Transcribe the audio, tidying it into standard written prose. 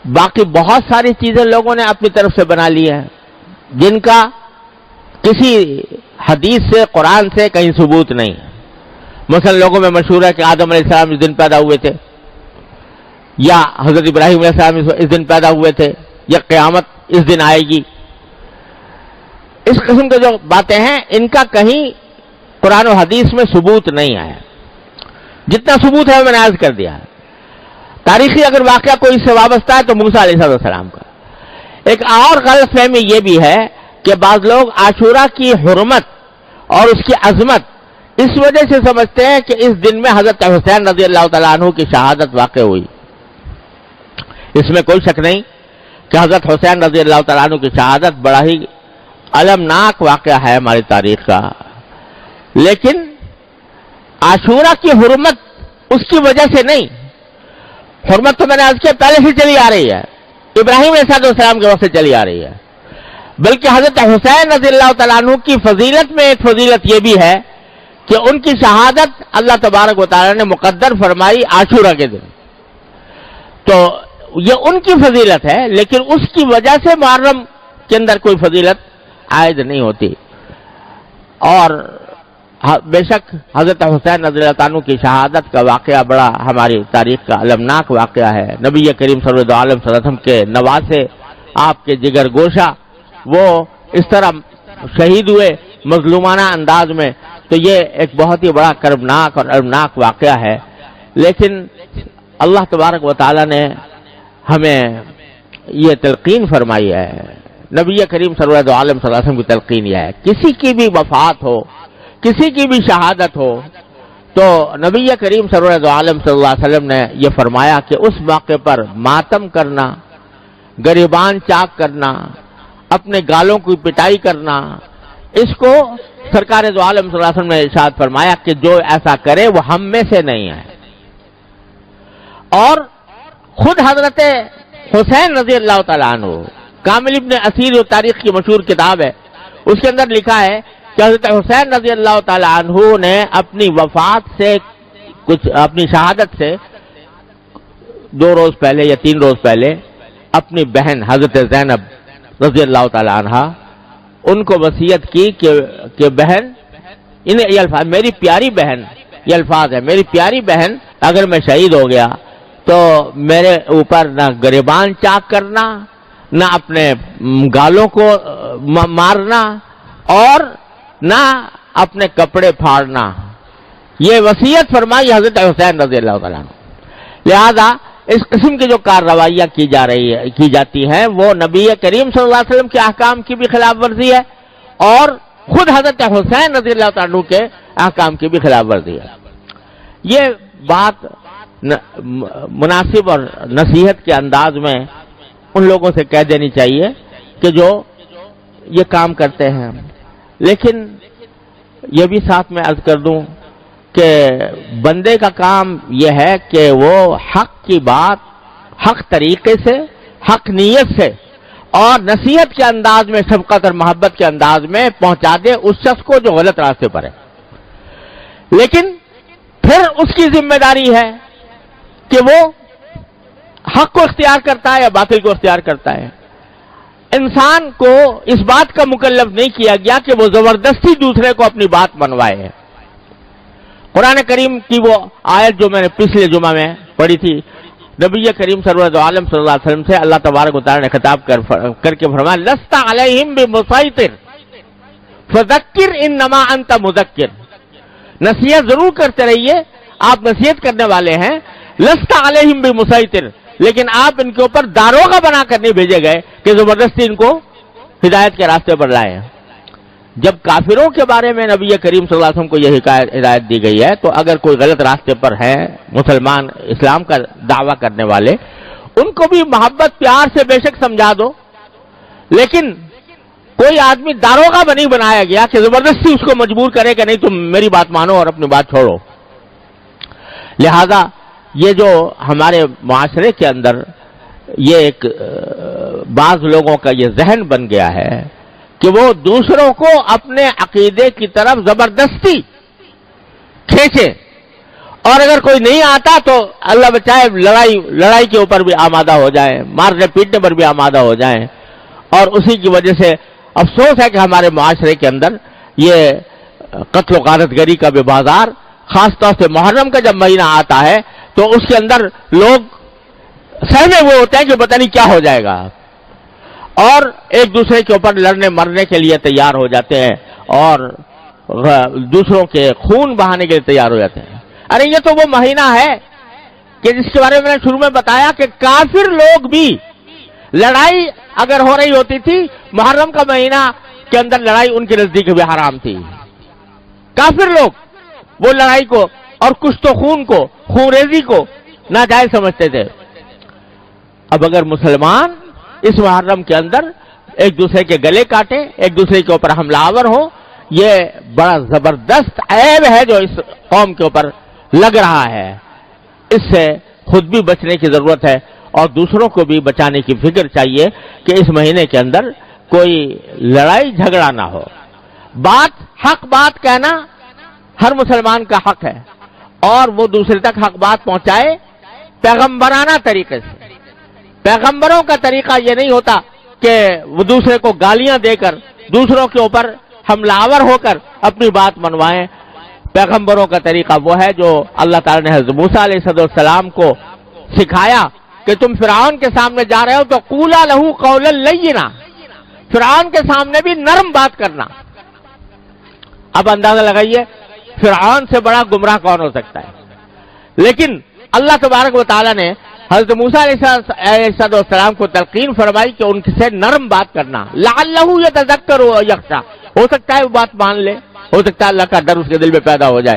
باقی بہت ساری چیزیں لوگوں نے اپنی طرف سے بنا لی ہیں جن کا کسی حدیث سے قرآن سے کہیں ثبوت نہیں ہے. مثلا لوگوں میں مشہور ہے کہ آدم علیہ السلام اس دن پیدا ہوئے تھے، یا حضرت ابراہیم علیہ السلام اس دن پیدا ہوئے تھے، یا قیامت اس دن آئے گی. اس قسم کی جو باتیں ہیں ان کا کہیں قرآن و حدیث میں ثبوت نہیں آیا. جتنا ثبوت ہے وہ میں نے عرض کر دیا ہے. تاریخی اگر واقعہ کوئی اس سے وابستہ ہے تو موسیٰ علیہ السلام کا. ایک اور غلط فہمی یہ بھی ہے کہ بعض لوگ عاشورہ کی حرمت اور اس کی عظمت اس وجہ سے سمجھتے ہیں کہ اس دن میں حضرت حسین رضی اللہ تعالیٰ عنہ کی شہادت واقع ہوئی. اس میں کوئی شک نہیں کہ حضرت حسین رضی اللہ تعالیٰ عنہ کی شہادت بڑا ہی المناک واقعہ ہے ہماری تاریخ کا. لیکن عاشورہ کی حرمت اس کی وجہ سے نہیں. حرمت تو میں نے عرض کیا پہلے سے چلی آ رہی ہے، ابراہیم علیہ السلام کے وقت سے چلی آ رہی ہے. بلکہ حضرت حسین رضی اللہ تعالیٰ عنہ کی فضیلت میں ایک فضیلت یہ بھی ہے کہ ان کی شہادت اللہ تبارک و تعالیٰ نے مقدر فرمائی عاشورہ کے دن. تو یہ ان کی فضیلت ہے، لیکن اس کی وجہ سے محرم کے اندر کوئی فضیلت عائد نہیں ہوتی. اور بے شک حضرت حسین رضی اللہ عنہ کی شہادت کا واقعہ بڑا ہماری تاریخ کا المناک واقعہ ہے. نبی کریم صلی اللہ علیہ وسلم کے نواسے، آپ کے جگر گوشہ، وہ اس طرح شہید ہوئے مظلومانہ انداز میں. تو یہ ایک بہت ہی بڑا کربناک اور المناک واقعہ ہے. لیکن اللہ تبارک و تعالیٰ نے ہمیں یہ تلقین فرمائی ہے، نبی کریم صلی اللہ علیہ وسلم کی تلقین یہ ہے، کسی کی بھی وفات ہو، کسی کی بھی شہادت ہو، تو نبی کریم صلی اللہ علیہ وسلم نے یہ فرمایا کہ اس موقع پر ماتم کرنا، گریبان چاک کرنا، اپنے گالوں کی پٹائی کرنا، اس کو سرکار دو عالم صلی اللہ علیہ وسلم نے ارشاد فرمایا کہ جو ایسا کرے وہ ہم میں سے نہیں ہے. اور خود حضرت حسین رضی اللہ تعالیٰ عنہ، کامل ابن اسیر تاریخ کی مشہور کتاب ہے، اس کے اندر لکھا ہے کہ حضرت حسین رضی اللہ تعالیٰ عنہ نے اپنی وفات سے اپنی شہادت سے 2 روز پہلے یا 3 روز پہلے اپنی بہن حضرت زینب رضی اللہ تعالیٰ عنہ ان کو وصیت کی کہ بہن، یہ الفاظ میری پیاری بہن، یہ الفاظ ہے، میری پیاری بہن اگر میں شہید ہو گیا تو میرے اوپر نہ گریبان چاک کرنا، نہ اپنے گالوں کو مارنا، اور نہ اپنے کپڑے پھاڑنا. یہ وصیت فرمائی حضرت حسین رضی اللہ تعالیٰ عنہ. لہذا اس قسم کی جو کارروائیاں کی جاتی ہیں وہ نبی کریم صلی اللہ علیہ وسلم کے احکام کی بھی خلاف ورزی ہے، اور خود حضرت حسین رضی اللہ تعالیٰ عنہ کے احکام کی بھی خلاف ورزی ہے. یہ بات مناسب اور نصیحت کے انداز میں ان لوگوں سے کہہ دینی چاہیے کہ جو یہ کام کرتے ہیں. لیکن یہ بھی ساتھ میں عرض کر دوں کہ بندے کا کام یہ ہے کہ وہ حق کی بات حق طریقے سے، حق نیت سے اور نصیحت کے انداز میں، شفقت اور محبت کے انداز میں پہنچا دے اس شخص کو جو غلط راستے پر ہے. لیکن پھر اس کی ذمہ داری ہے کہ وہ حق کو اختیار کرتا ہے یا باطل کو اختیار کرتا ہے. انسان کو اس بات کا مکلف نہیں کیا گیا کہ وہ زبردستی دوسرے کو اپنی بات منوائے. قرآن کریم کی وہ آیت جو میں نے پچھلے جمعہ میں پڑھی تھی، نبی کریم صلی اللہ علیہ وسلم سے اللہ تبارک و تعالی نے خطاب کر کے فرمایا لست علیہم بمسیطر فذکر انما انت مذکر. نصیحت ضرور کرتے رہیے، آپ نصیحت کرنے والے ہیں. لست علیہم بمسیطر، لیکن آپ ان کے اوپر داروغہ بنا کر نہیں بھیجے گئے کہ زبردستی ان کو ہدایت کے راستے پر لائے. جب کافروں کے بارے میں نبی کریم صلی اللہ علیہ وسلم کو یہ ہدایت دی گئی ہے تو اگر کوئی غلط راستے پر ہیں مسلمان، اسلام کا دعویٰ کرنے والے، ان کو بھی محبت پیار سے بے شک سمجھا دو. لیکن کوئی آدمی داروغہ نہیں بنایا گیا کہ زبردستی اس کو مجبور کرے کہ نہیں تم میری بات مانو اور اپنی بات چھوڑو. لہذا یہ جو ہمارے معاشرے کے اندر یہ ایک بعض لوگوں کا یہ ذہن بن گیا ہے کہ وہ دوسروں کو اپنے عقیدے کی طرف زبردستی کھینچے اور اگر کوئی نہیں آتا تو اللہ بچائے لڑائی کے اوپر بھی آمادہ ہو جائیں، مارنے پیٹنے پر بھی آمادہ ہو جائیں. اور اسی کی وجہ سے افسوس ہے کہ ہمارے معاشرے کے اندر یہ قتل و غارت گری کا بھی بازار، خاص طور سے محرم کا جب مہینہ آتا ہے تو اس کے اندر لوگ سہمے ہوئے ہوتے ہیں کہ پتہ نہیں کیا ہو جائے گا، اور ایک دوسرے کے اوپر لڑنے مرنے کے لیے تیار ہو جاتے ہیں اور دوسروں کے خون بہانے کے لیے تیار ہو جاتے ہیں. ارے یہ تو وہ مہینہ ہے کہ جس کے بارے میں نے شروع میں بتایا کہ کافر لوگ بھی لڑائی اگر ہو رہی ہوتی تھی محرم کا مہینہ کے اندر لڑائی ان کے نزدیک بھی حرام تھی. کافر لوگ وہ لڑائی کو اور کشت و خون کو، خون ریزی کو ناجائز سمجھتے تھے. اب اگر مسلمان اس محرم کے اندر ایک دوسرے کے گلے کاٹے، ایک دوسرے کے اوپر حملہ آور ہو، یہ بڑا زبردست عیب ہے جو اس قوم کے اوپر لگ رہا ہے. اس سے خود بھی بچنے کی ضرورت ہے اور دوسروں کو بھی بچانے کی فکر چاہیے کہ اس مہینے کے اندر کوئی لڑائی جھگڑا نہ ہو. حق بات کہنا ہر مسلمان کا حق ہے اور وہ دوسرے تک حق بات پہنچائے پیغمبرانہ طریقے سے. پیغمبروں کا طریقہ یہ نہیں ہوتا کہ وہ دوسرے کو گالیاں دے کر، دوسروں کے اوپر حملہ آور ہو کر اپنی بات منوائیں. پیغمبروں کا طریقہ وہ ہے جو اللہ تعالی نے حضرت موسیٰ علیہ السلام کو سکھایا کہ تم فرعون کے سامنے جا رہے ہو تو قولا لہو قولا لینا، فرعون کے سامنے بھی نرم بات کرنا. اب اندازہ لگائیے فرعون سے بڑا گمراہ کون ہو سکتا ہے. لیکن اللہ تبارک و تعالیٰ نے حضرت موسیٰ علیہ السلام کو تلقین فرمائی کہ ان سے نرم بات کرنا. لعلہ یتذکر و یخشی، ہو سکتا ہے وہ بات مان لے، ہو سکتا ہے اللہ کا ڈر اس کے دل میں پیدا ہو جائے.